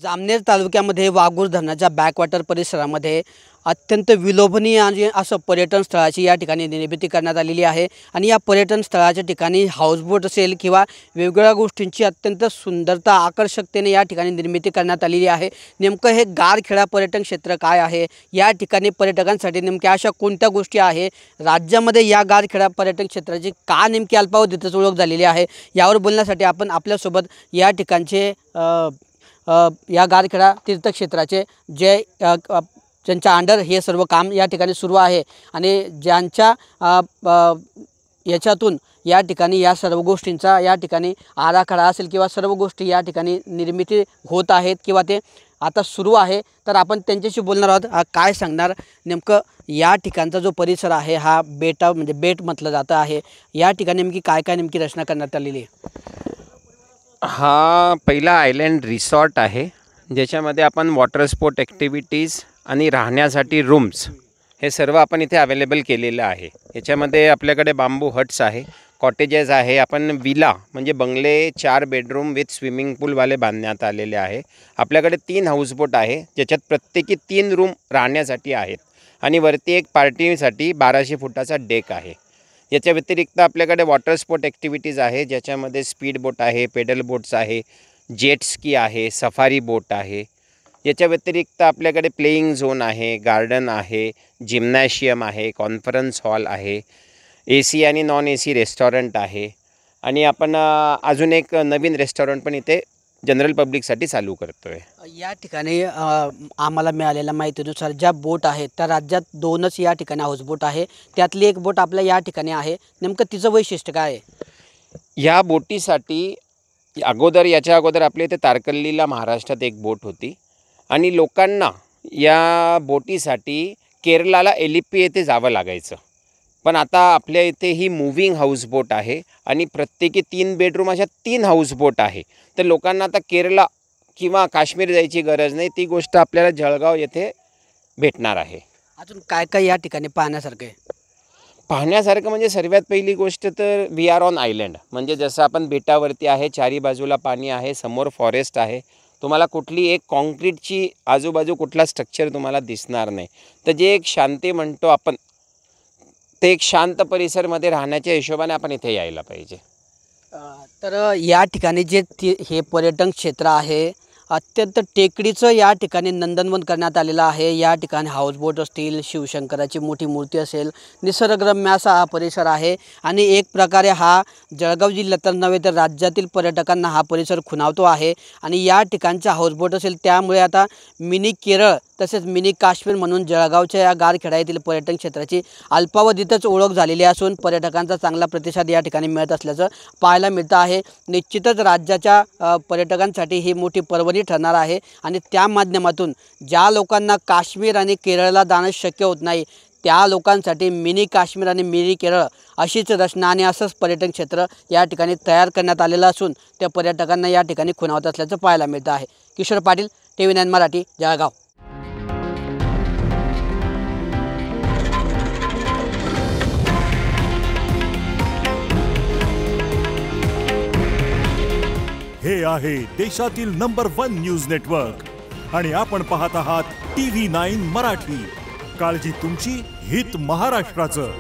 जामनेर तालुक्यामध्ये वाघूर धरणाच्या बॅकवॉटर परिसरामध्ये अत्यंत विलोभनीय आणि असं पर्यटन स्थळाची या ठिकाणी निर्मिती करण्यात आलेली आहे। आणि या पर्यटन स्थळाच्या ठिकाणी हाऊसबोट असेल किंवा वेगवेगळ्या गोष्टींची अत्यंत सुंदरता आकर्षकतेने या ठिकाणी निर्मिती करण्यात आलेली आहे। नेमकं हे गारखेडा पर्यटन क्षेत्र काय आहे, या ठिकाणी पर्यटकांसाठी नेमक्या अशा कोणत्या गोष्टी आहे, राज्यामध्ये या गारखेडा पर्यटन क्षेत्राची का नेमकी अल्पावधीतच ओळख झालेली आहे, यावर बोलण्यासाठी आपण आपल्यासोबत या ठिकाणचे या गारखेडा तीर्थक्षेत्राचे जे ज्यांच्या अंडर हे सर्व काम या ठिकाणी सुरू आहे आणि ज्यांच्या याच्यातून या ठिकाणी या सर्व गोष्टींचा या ठिकाणी आराखडा असेल किंवा सर्व गोष्टी या ठिकाणी निर्मिती होत आहेत किंवा ते आता सुरू आहे, तर आपण त्यांच्याशी बोलणार आहोत। काय सांगणार नेमकं या ठिकाणचा जो परिसर आहे हा म्हणजे बेट म्हटलं जातं आहे, या ठिकाणी नेमकी काय नेमकी रचना करण्यात आलेली आहे? हा पहिला आयलँड रिसॉर्ट आहे, ज्याच्यामध्ये आपण वॉटर स्पोर्ट ॲक्टिव्हिटीज आणि राहण्यासाठी रूम्स हे सर्व आपण इथे अवेलेबल केलेलं आहे। याच्यामध्ये आपल्याकडे बांबू हट्स आहे, कॉटेजेस आहे, आपण विला म्हणजे बंगले 4 बेडरूम विथ स्विमिंग पूलवाले बांधण्यात आलेले आहे। आपल्याकडे 3 हाऊसबोट आहे, ज्याच्यात प्रत्येकी 3 रूम राहण्यासाठी आहेत आणि वरती एक पार्टीसाठी 1200 फुटाचा डेक आहे। याच्या व्यतिरिक्त आपल्याकडे वॉटर स्पोर्ट ॲक्टिव्हिटीज आहे, ज्याच्यामध्ये स्पीड बोट आहे, पेडल बोट्स आहे, जेट स्की आहे, सफारी बोट आहे। याच्या व्यतिरिक्त आपल्याकडे प्लेइंग झोन आहे, गार्डन आहे, जिम्नॅशियम आहे, कॉन्फरन्स हॉल आहे, AC आणि नॉन AC रेस्टॉरंट आहे आणि आपण अजून एक नवीन रेस्टॉरंट पण इथे जनरल पब्लिकसाठी चालू करतो आहे। या ठिकाणी आम्हाला मिळालेल्या माहितीनुसार ज्या बोट आहेत त्या राज्यात 2च या ठिकाणी हाऊसबोट आहे, त्यातली एक बोट आपल्या या ठिकाणी आहे। नेमकं तिचं वैशिष्ट्य काय आहे? या बोटीसाठी याच्या अगोदर आपल्या इथे तारकर्लीला महाराष्ट्रात एक बोट होती आणि लोकांना या बोटीसाठी केरळला एलिप्पी येथे जावं लागायचं, पण आता आपल्या इथे ही मूव्हिंग हाऊसबोट आहे आणि प्रत्येकी 3 बेडरूम अशा 3 हाऊसबोट आहे। तर लोकांना आता केरळ किंवा काश्मीर जायची गरज नाही, ती गोष्ट आपल्याला जळगाव येथे भेटणार आहे। अजून काय या ठिकाणी पाहण्यासारखं आहे? पाहण्यासारखं म्हणजे सर्वात पहिली गोष्ट तर वी आर ऑन आयलँड, म्हणजे जसं आपण बेटावरती आहे, चारी बाजूला पाणी आहे, समोर फॉरेस्ट आहे, तुम्हाला कुठली एक कॉन्क्रीटची आजूबाजू कुठला स्ट्रक्चर तुम्हाला दिसणार नाही। तर जे एक शांती म्हणतो आपण, ते एक शांत परिसरमध्ये राहण्याच्या हिशोबाने आपण इथे यायला पाहिजे। तर या ठिकाणी जे हे पर्यटन क्षेत्र आहे अत्यंत टेकडीचं या ठिकाणी नंदनवन करण्यात आलेलं आहे। या ठिकाणी हाऊसबोट असतील, शिवशंकराची मोठी मूर्ती असेल, निसर्गरम्य असा हा परिसर आहे आणि एक प्रकारे हा जळगाव जिल्ह्यात नव्हे तर राज्यातील पर्यटकांना हा परिसर खुणावतो आहे। आणि या ठिकाणचा हाऊसबोट असेल त्यामुळे आता मिनी केरळ तसेच मिनी काश्मीर म्हणून जळगावच्या या गारखेडा येथील पर्यटन क्षेत्राची अल्पावधीतच ओळख झालेली असून पर्यटकांचा चांगला प्रतिसाद या ठिकाणी मिळत असल्याचं पाहायला मिळतं आहे। निश्चितच राज्याच्या पर्यटकांसाठी ही मोठी पर्वणी ठरणार आहे आणि त्या माध्यमातून ज्या लोकांना काश्मीर आणि केरळला जाणं शक्य होत नाही त्या लोकांसाठी मिनी काश्मीर आणि मिनी केरळ अशीच रचना आणि असंच पर्यटन क्षेत्र या ठिकाणी तयार करण्यात आलेलं असून त्या पर्यटकांना या ठिकाणी खुणावत असल्याचं पाहायला मिळतं आहे। किशोर पाटील, TV9 मराठी, जळगाव। हे आहे देशातील नंबर 1 न्यूज नेटवर्क आणि आपण पाहत आहात TV9 मराठी। काळजी तुमची, हित महाराष्ट्राचं।